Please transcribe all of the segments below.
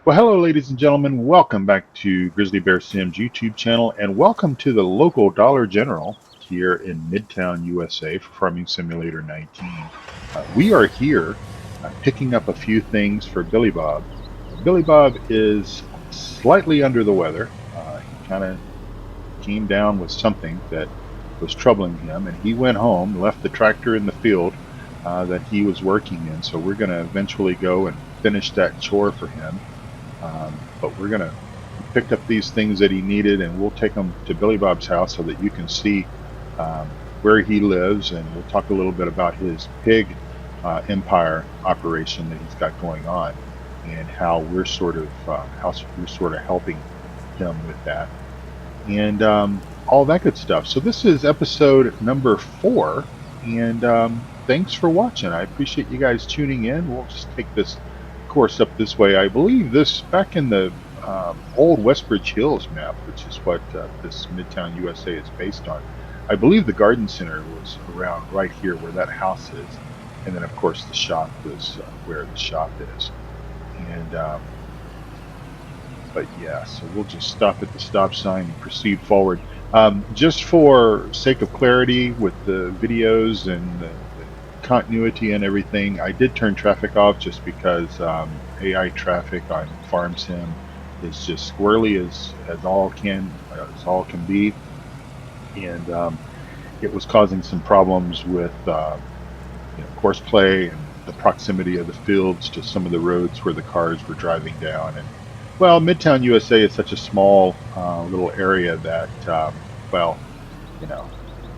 Well, hello, ladies and gentlemen. Welcome back to Grizzly Bear Sim's YouTube channel, and welcome to the local Dollar General here in Midtown USA for Farming Simulator 19. We are here picking up a few things for Billy Bob. Billy Bob is slightly under the weather. He kind of came down with something that was troubling him, and he went home, left the tractor in the field that he was working in. So we're going to eventually go and finish that chore for him. But we're gonna pick up these things that he needed, and we'll take them to Billy Bob's house so that you can see where he lives, and we'll talk a little bit about his pig empire operation that he's got going on, and how we're sort of helping him with that, and all that good stuff. So this is episode number 4, and thanks for watching. I appreciate you guys tuning in. We'll just take this course up this way. I believe this back in the old Westbridge Hills map, which is what this Midtown USA is based on. I believe the garden center was around right here where that house is, and then of course the shop is where the shop is. And but yeah, so we'll just stop at the stop sign and proceed forward. Just for sake of clarity with the videos and the continuity and everything, I did turn traffic off just because AI traffic on Farm Sim is just squirrely as all can be, and it was causing some problems with courseplay and the proximity of the fields to some of the roads where the cars were driving down. And well, Midtown USA is such a small little area that well, you know,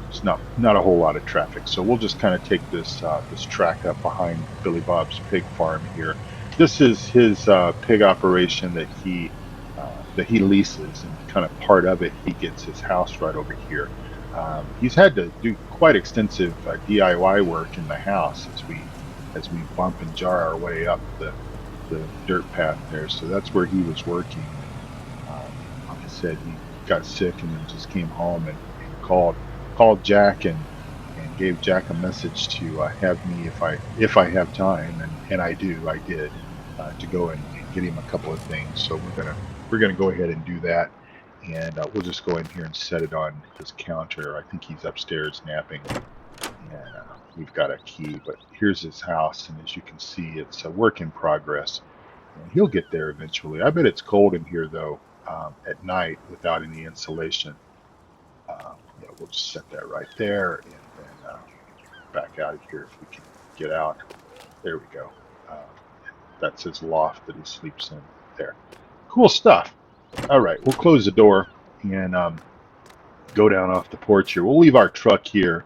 it's not a whole lot of traffic. So we'll just kind of take this this track up behind Billy Bob's pig farm here. This is his pig operation that he leases, and kind of part of it he gets his house right over here. He's had to do quite extensive DIY work in the house as we bump and jar our way up the dirt path there. So that's where he was working. Like I said, he got sick and then just came home and called Jack and gave Jack a message to have me if I have time, and I did to go and get him a couple of things. So we're gonna go ahead and do that, and we'll just go in here and set it on his counter. I think he's upstairs napping, and we've got a key. But here's his house, and as you can see, it's a work in progress, and he'll get there eventually. I bet it's cold in here though at night without any insulation. Yeah, we'll just set that right there, and then back out of here if we can get out. There we go. That's his loft that he sleeps in there. Cool stuff. All right, we'll close the door and go down off the porch here. We'll leave our truck here.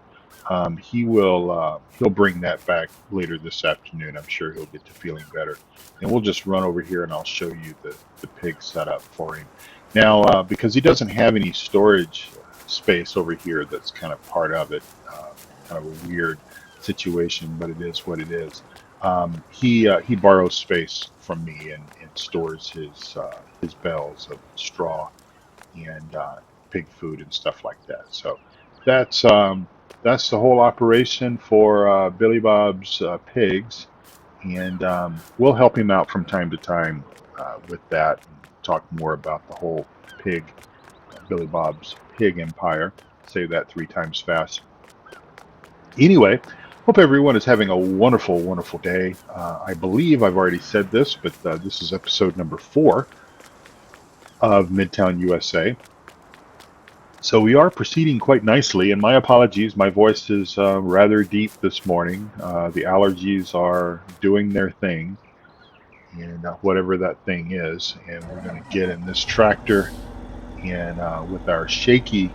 He'll bring that back later this afternoon. I'm sure he'll get to feeling better. And we'll just run over here and I'll show you the pig setup for him. Now, because he doesn't have any storage space over here, that's kind of part of it. Kind of a weird situation, but it is what it is. He borrows space from me and stores his bales of straw and pig food and stuff like that. So that's the whole operation for Billy Bob's pigs, and we'll help him out from time to time with that, and talk more about the whole Billy Bob's pig empire. Say that 3 times fast. Anyway, hope everyone is having a wonderful, wonderful day. I believe I've already said this, but this is episode number 4 of Midtown USA. So we are proceeding quite nicely, and my apologies, my voice is rather deep this morning. The allergies are doing their thing, and whatever that thing is, and we're going to get in this tractor and with our shaky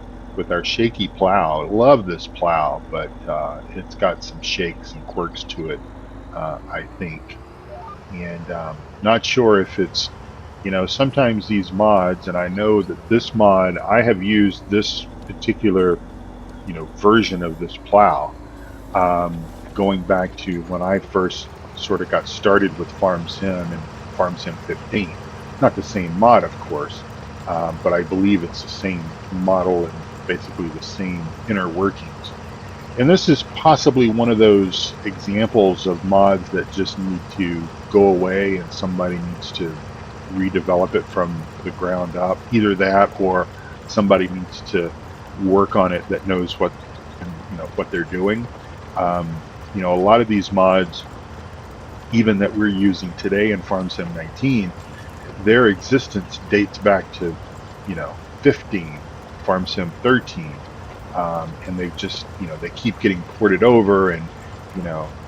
plow. I love this plow, but it's got some shakes and quirks to it, I think, and not sure if it's, sometimes these mods, and I know that this mod, I have used this particular version of this plow going back to when I first sort of got started with Farm Sim and Farm Sim 15. Not the same mod, of course, but I believe it's the same model and basically the same inner workings. And this is possibly one of those examples of mods that just need to go away, and somebody needs to redevelop it from the ground up. Either that, or somebody needs to work on it that knows what what they're doing. Um, a lot of these mods, even that we're using today in FarmSim 19, their existence dates back to 15, FarmSim 13, and they just they keep getting ported over, and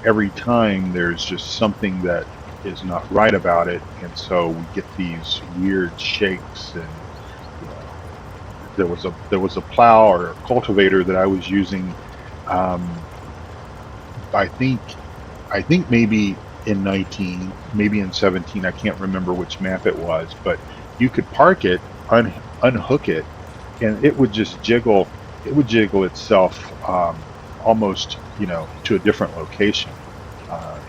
every time there's just something that is not right about it, and so we get these weird shakes. And you know, there was a plow or a cultivator that I was using. Um, I think maybe in 19, maybe in 17. I can't remember which map it was, but you could park it, unhook it, and it would just jiggle. It would jiggle itself almost, to a different location.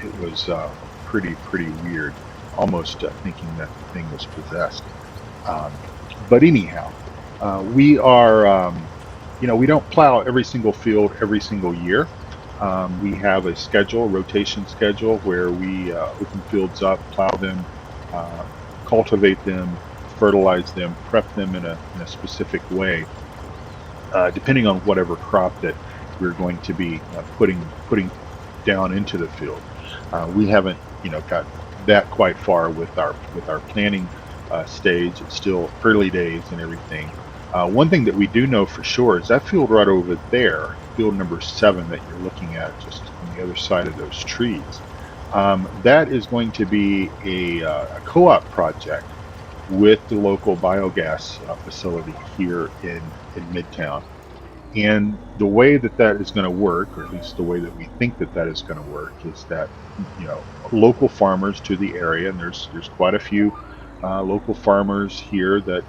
It was pretty weird, almost thinking that the thing was possessed. Um, but anyhow, we are, we don't plow every single field every single year. We have a schedule, rotation schedule, where we open fields up, plow them, uh, cultivate them, fertilize them, prep them in a specific way, depending on whatever crop that we're going to be putting down into the field. We haven't, got that quite far with our planning stage. It's still early days and everything. One thing that we do know for sure is that field right over there, field number 7 that you're looking at, just on the other side of those trees. That is going to be a co-op project with the local biogas facility here in Midtown. And the way that that is going to work, or at least the way that we think that that is going to work, is that local farmers to the area, and there's quite a few local farmers here that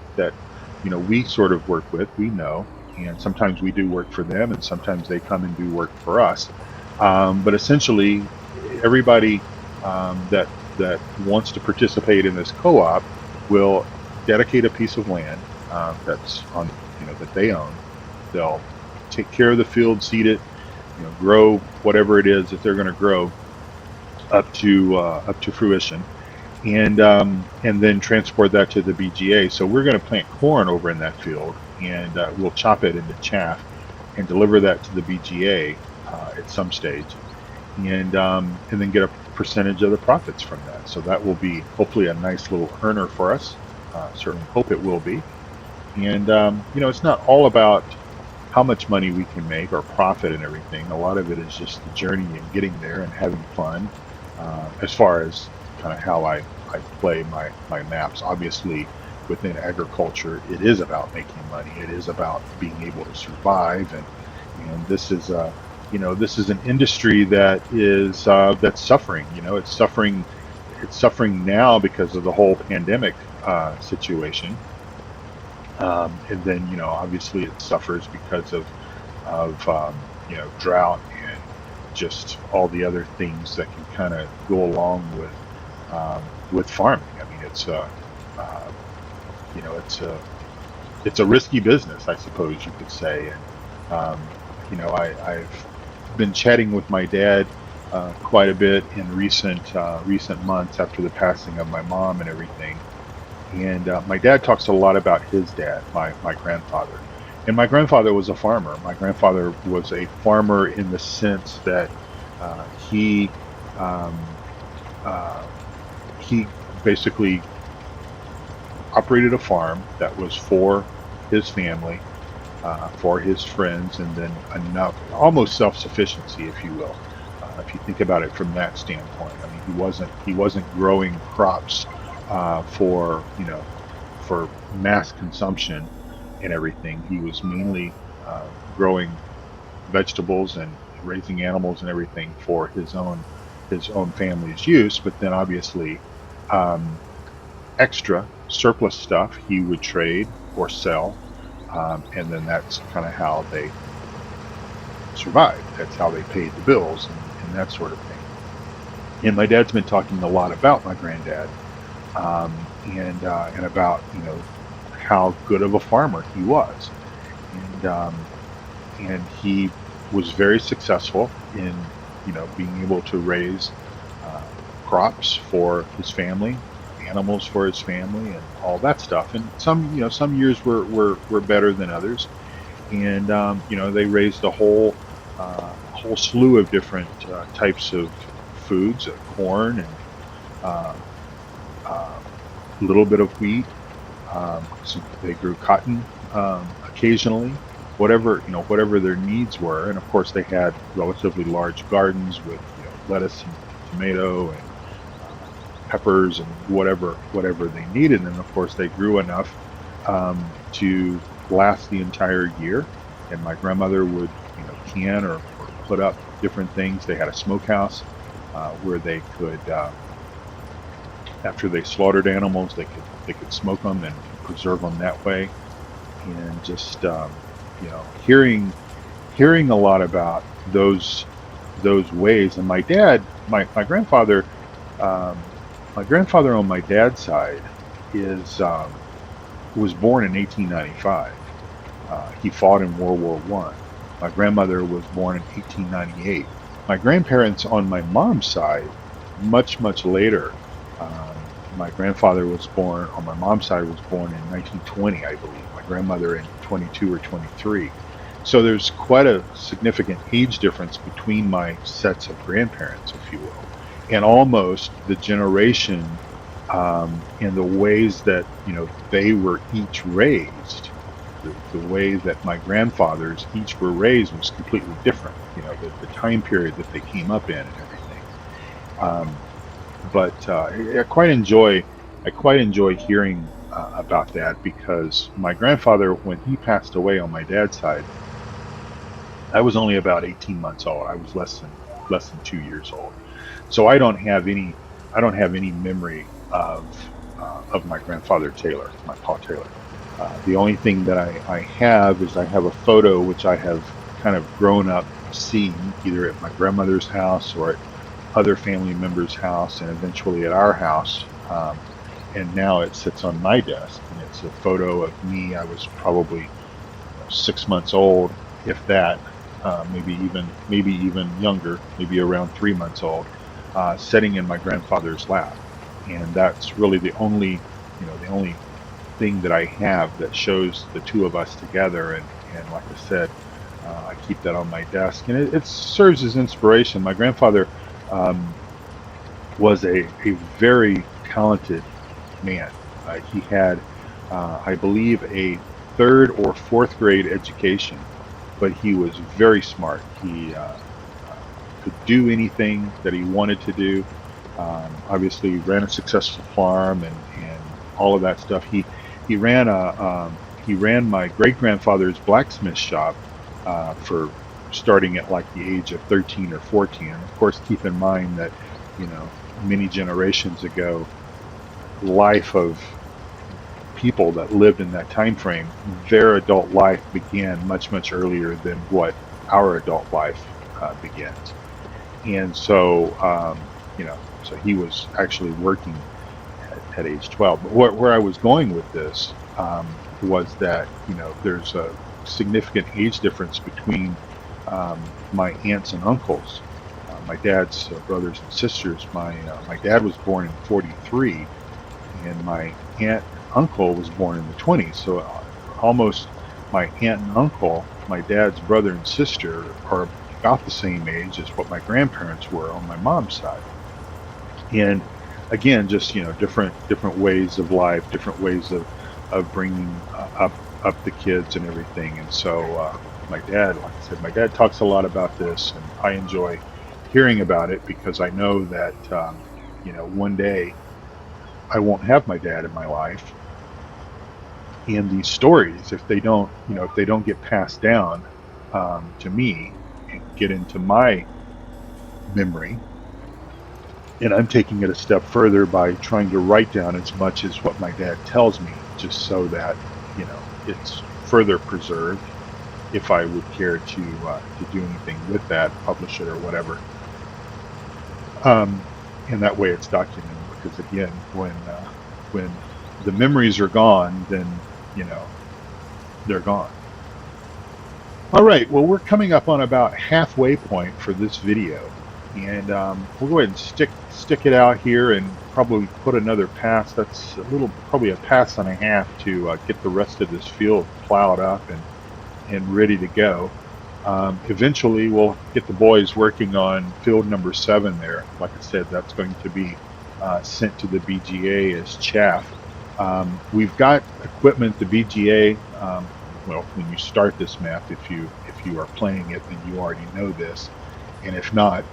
we sort of work with, we know, and sometimes we do work for them, and sometimes they come and do work for us. But essentially, everybody that wants to participate in this co-op will dedicate a piece of land that's on that they own. They'll take care of the field, seed it, grow whatever it is that they're going to grow up to fruition, and then transport that to the BGA. So we're going to plant corn over in that field, and we'll chop it into chaff and deliver that to the BGA at some stage, and then get a percentage of the profits from that. So that will be hopefully a nice little earner for us. Certainly hope it will be. And it's not all about how much money we can make or profit and everything. A lot of it is just the journey and getting there and having fun. As far as kind of how I play my maps, obviously within agriculture, it is about making money. It is about being able to survive, and this is this is an industry that is that's suffering. It's suffering now because of the whole pandemic situation. And then obviously it suffers because of drought and just all the other things that can kind of go along with farming. I mean, it's a risky business, I suppose you could say. And I've been chatting with my dad quite a bit in recent months after the passing of my mom and everything. And my dad talks a lot about his dad, my grandfather. And my grandfather was a farmer. My grandfather was a farmer in the sense that he basically operated a farm that was for his family, for his friends, and then enough, almost self-sufficiency, if you will. If you think about it from that standpoint, I mean, he wasn't growing crops for mass consumption and everything. He was mainly growing vegetables and raising animals and everything for his own family's use. But then obviously extra surplus stuff he would trade or sell, and then that's kind of how they survived. That's how they paid the bills and that sort of thing. And my dad's been talking a lot about my granddad, and about how good of a farmer he was, and he was very successful in being able to raise crops for his family, animals for his family and all that stuff. And some years were better than others. And they raised a whole slew of different types of foods, corn and uh, a little bit of wheat. They grew cotton occasionally, whatever their needs were. And of course, they had relatively large gardens with lettuce and tomato and peppers and whatever they needed. And of course, they grew enough to last the entire year. And my grandmother would can or put up different things. They had a smokehouse where they could, after they slaughtered animals, they could smoke them and preserve them that way. And just hearing a lot about those ways. And my dad, my grandfather, my grandfather on my dad's side was born in 1895. He fought in World War I. My grandmother was born in 1898. My grandparents on my mom's side, much later. My grandfather was born on my mom's side was born in 1920, I believe. My grandmother in 22 or 23. So there's quite a significant age difference between my sets of grandparents, if you will, and almost the generation and the ways that they were each raised. The way that my grandfathers each were raised was completely different. The time period that they came up in and everything. But I quite enjoy hearing about that, because my grandfather, when he passed away on my dad's side, I was only about 18 months old. I was less than 2 years old. So I don't have any memory of my grandfather Taylor, my Pa Taylor. The only thing that I have is I have a photo which I have kind of grown up seeing, either at my grandmother's house or at other family members' house, and eventually at our house. And now it sits on my desk, and it's a photo of me. I was probably 6 months old, if that, maybe even younger, maybe around 3 months old, sitting in my grandfather's lap. And that's really the only thing that I have that shows the two of us together. And like I said, I keep that on my desk, and it serves as inspiration. My grandfather was a very talented man. He had, I believe, a 3rd or 4th grade education, but he was very smart. He could do anything that he wanted to do. Obviously, ran a successful farm and all of that stuff. He ran my great grandfather's blacksmith shop for starting at like the age of 13 or 14. And of course, keep in mind that many generations ago, life of people that lived in that time frame, their adult life began much earlier than what our adult life begins. And so so he was actually working at age 12. But where I was going with this was that there's a significant age difference between my aunts and uncles, my dad's brothers and sisters. My dad was born in 43, and my aunt and uncle was born in the 20s. So almost my aunt and uncle, my dad's brother and sister, are about the same age as what my grandparents were on my mom's side. And again, just different ways of life, different ways of bringing up the kids and everything. And so my dad, like I said, my dad talks a lot about this, and I enjoy hearing about it, because I know that one day I won't have my dad in my life, and these stories, if they don't get passed down to me and get into my memory. And I'm taking it a step further by trying to write down as much as what my dad tells me, just so that it's further preserved, if I would care to do anything with that, publish it or whatever. And that way it's documented, because again, when the memories are gone, then they're gone. All right, well, we're coming up on about halfway point for this video. And we'll go ahead and stick it out here and probably put another pass. That's probably a pass and a half to get the rest of this field plowed up and ready to go. Eventually, we'll get the boys working on field number 7 there. Like I said, that's going to be sent to the BGA as chaff. We've got equipment. The BGA, well, when you start this map, if you are playing it, then you already know this. And if not,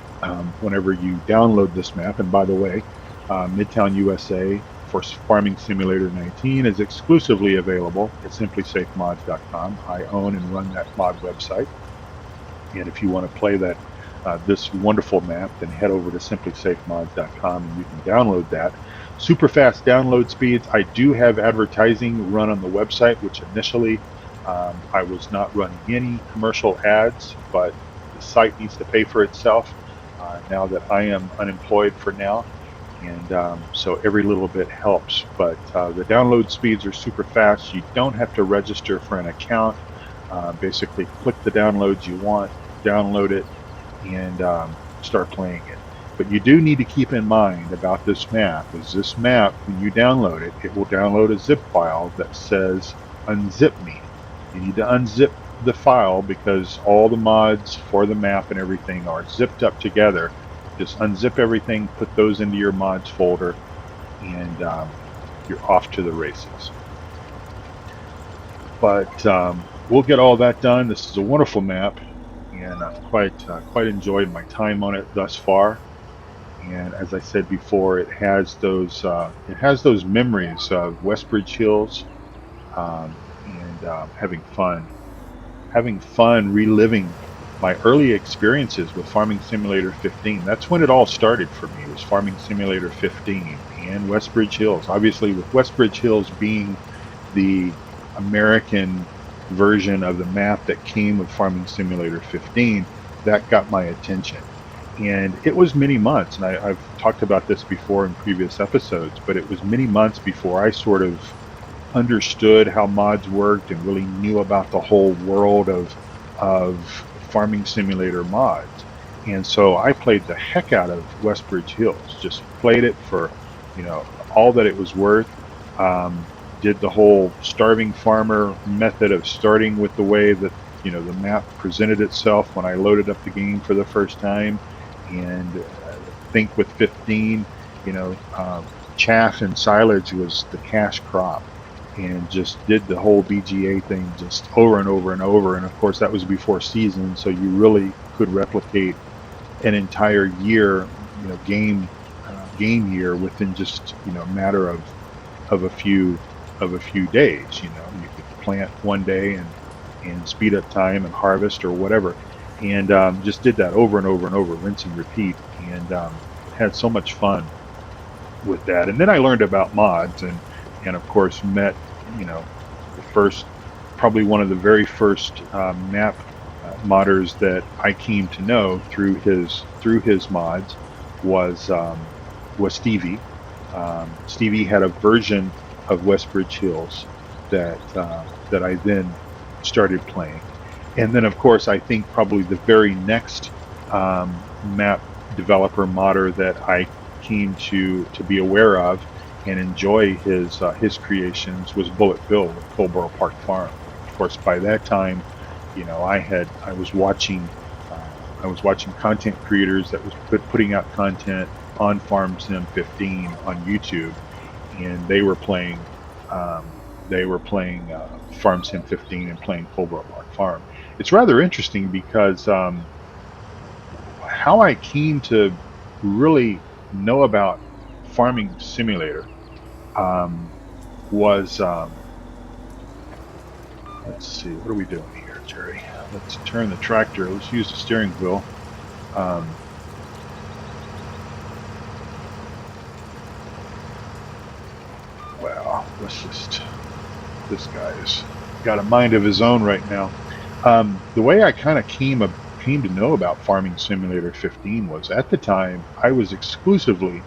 whenever you download this map, and by the way, Midtown USA for Farming Simulator 19 is exclusively available at simplysafemods.com. I own and run that mod website. And if you want to play that this wonderful map, then head over to simplysafemods.com and you can download that. Super fast download speeds. I do have advertising run on the website, which initially I was not running any commercial ads, but the site needs to pay for itself now that I am unemployed for now. And so every little bit helps. But the download speeds are super fast. You don't have to register for an account. Basically click the downloads you want, download it, and start playing it. But you do need to keep in mind about this map is this map, when you download it, it will download a zip file that says unzip me. You need to unzip the file because all the mods for the map and everything are zipped up together. Just unzip everything, put those into your mods folder, and you're off to the races. But we'll get all that done. This is a wonderful map, and I've quite enjoyed my time on it thus far. And as I said before, it has those memories of Westbridge Hills and having fun reliving my early experiences with Farming Simulator 15. That's when it all started for me. It was Farming Simulator 15 and Westbridge Hills. Obviously, with Westbridge Hills being the American version of the map that came with Farming Simulator 15, that got my attention. And it was many months, and I've talked about this before in previous episodes, but it was many months before I sort of understood how mods worked and really knew about the whole world of Farming Simulator mods. And so I played the heck out of Westbridge Hills, just played it for, all that it was worth. Did the whole starving farmer method of starting with the way that, the map presented itself when I loaded up the game for the first time. And I think with 15, chaff and silage was the cash crop, and just did the whole BGA thing just over and over and over. And of course that was before season, so you really could replicate an entire year, game year within just a matter of a few days. You could plant one day and speed up time and harvest or whatever. And just did that over and over and over, rinse and repeat, and had so much fun with that. And then I learned about mods, and of course met, probably one of the very first map modders that I came to know through his mods was Stevie. Stevie had a version of Westbridge Hills that I then started playing. And then, of course, I think probably the very next map developer modder that I came to be aware of and enjoy his creations was Bullet Bill with Colborough Park Farm. Of course, by that time, I was watching content creators that was putting out content on Farm Sim 15 on YouTube, and they were playing Farm Sim 15 and playing Colborough Park Farm. It's rather interesting because how I came to really know about Farming Simulator was, let's see, what are we doing here, Jerry? Let's turn the tractor, let's use the steering wheel. Well, this guy's got a mind of his own right now. The way I kind of came to know about Farming Simulator 15 was, at the time, I was exclusively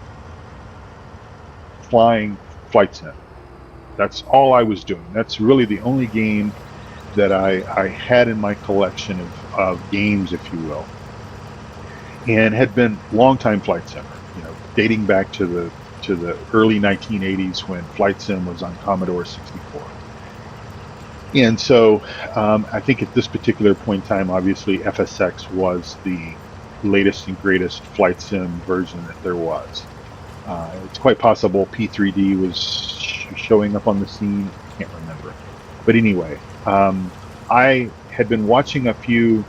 flying Flight Sim. That's all I was doing. That's really the only game that I had in my collection of games, if you will. and had been longtime flight simmer, dating back to the early 1980s when flight sim was on Commodore 64. And so I think at this particular point in time, obviously FSX was the latest and greatest flight sim version that there was. It's quite possible P3D was showing up on the scene. I can't remember. But anyway, I had been watching a few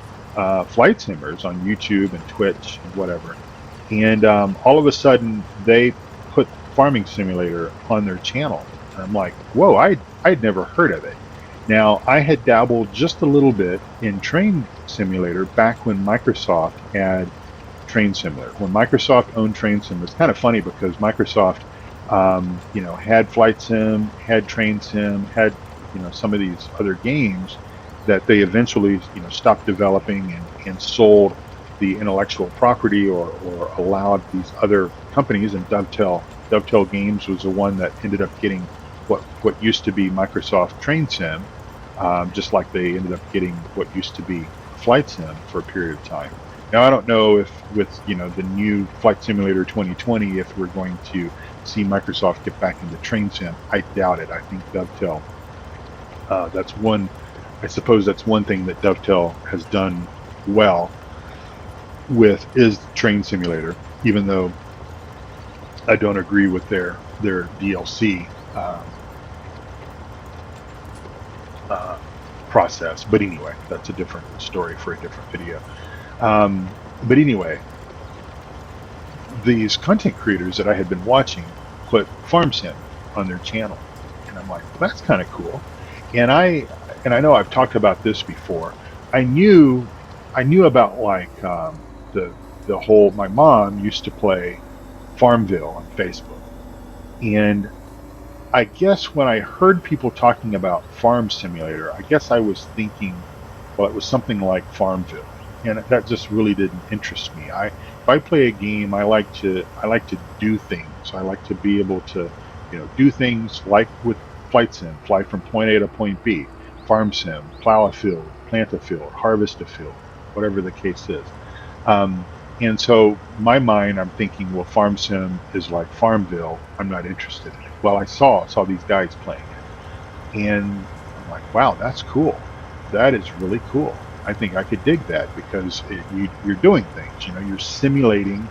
flight simmers on YouTube and Twitch and whatever. And all of a sudden, they put Farming Simulator on their channel. And I'm like, whoa, I'd never heard of it. Now, I had dabbled just a little bit in Train Simulator back when Microsoft had Train Simulator. When Microsoft owned Train Sim, it's kind of funny because Microsoft, had Flight Sim, had Train Sim, had some of these other games that they eventually stopped developing and sold the intellectual property or allowed these other companies. And Dovetail Games was the one that ended up getting what used to be Microsoft Train Sim, just like they ended up getting what used to be Flight Sim for a period of time. Now, I don't know if with the new Flight Simulator 2020, if we're going to see Microsoft get back into Train Sim. I doubt it. I think Dovetail. I suppose that's one thing that Dovetail has done well with is Train Simulator, even though I don't agree with their DLC process. But anyway, that's a different story for a different video. But anyway, these content creators that I had been watching put Farm Sim on their channel, and I'm like, well, that's kind of cool. And I know I've talked about this before. I knew about like the whole. My mom used to play Farmville on Facebook, and I guess when I heard people talking about Farm Simulator, I guess I was thinking, well, it was something like Farmville, and that just really didn't interest me. If I play a game, I like to do things. I like to be able to, do things like with Flight Sim, fly from point A to point B. Farm Sim, plow a field, plant a field, harvest a field, whatever the case is. And so my mind, I'm thinking, well, Farm Sim is like Farmville. I'm not interested in it. Well, I saw these guys playing it, and I'm like, wow, that's cool. That is really cool. I think I could dig that because you're doing things. You're simulating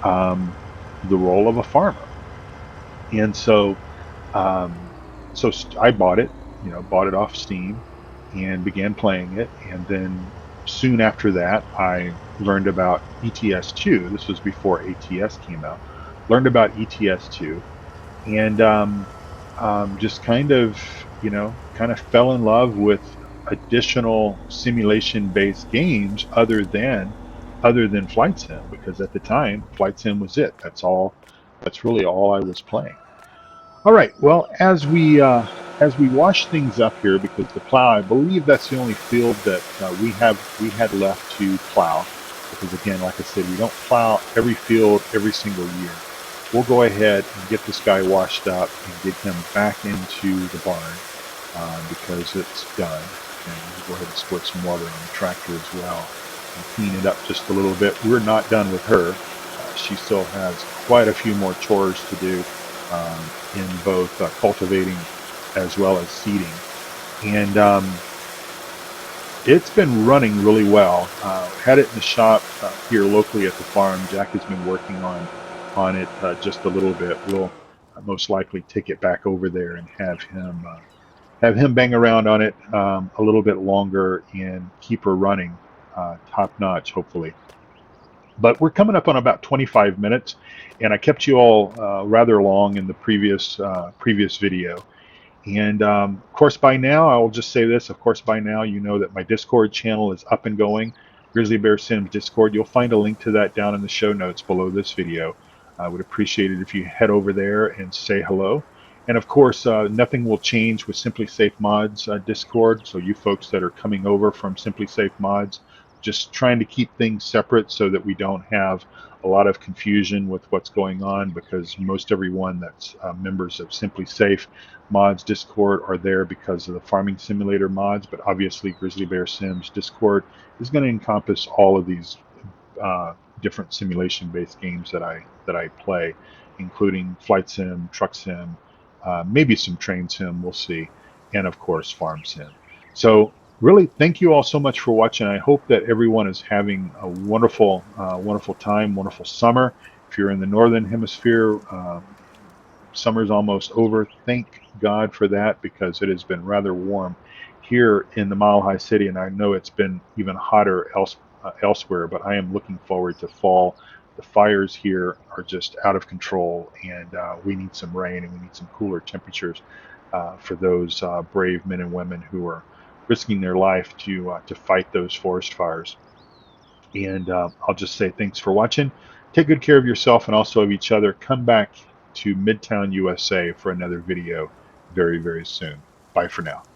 the role of a farmer, and so I bought it. Bought it off Steam, and began playing it. And then soon after that, I learned about ETS2. This was before ATS came out. Learned about ETS2, and just kind of fell in love with additional simulation-based games other than Flight Sim, because at the time Flight Sim was it. That's really all I was playing. All right. Well, as we wash things up here, because the plow, I believe that's the only field that we had left to plow. Because again, like I said, we don't plow every field every single year. We'll go ahead and get this guy washed up and get him back into the barn because it's done. And we'll go ahead and squirt some water on the tractor as well and clean it up just a little bit. We're not done with her. She still has quite a few more chores to do in both cultivating as well as seeding. And it's been running really well. Had it in the shop here locally at the farm. Jack has been working on it just a little bit. We'll most likely take it back over there and have him bang around on it a little bit longer and keep her running top notch, hopefully. But we're coming up on about 25 minutes, and I kept you all rather long in the previous video. And of course, by now, I will just say this. Of course, by now, you know that my Discord channel is up and going. Grizzly Bear Sims Discord. You'll find a link to that down in the show notes below this video. I would appreciate it if you head over there and say hello. And of course, nothing will change with Simply Safe Mods Discord. So you folks that are coming over from Simply Safe Mods, just trying to keep things separate so that we don't have a lot of confusion with what's going on, because most everyone that's members of Simply Safe Mods Discord are there because of the farming simulator mods, but obviously Grizzly Bear Sims Discord is going to encompass all of these different simulation-based games that I play, including flight sim, truck sim, maybe some train sim, we'll see, and of course farm sim. So really, thank you all so much for watching. I hope that everyone is having a wonderful, wonderful time, wonderful summer. If you're in the northern hemisphere, summer's almost over. Thank God for that, because it has been rather warm here in the Mile High City, and I know it's been even hotter elsewhere. But I am looking forward to fall. The fires here are just out of control, and we need some rain and we need some cooler temperatures for those brave men and women who are risking their life to fight those forest fires. And I'll just say thanks for watching. Take good care of yourself and also of each other. Come back to Midtown USA for another video very, very soon. Bye for now.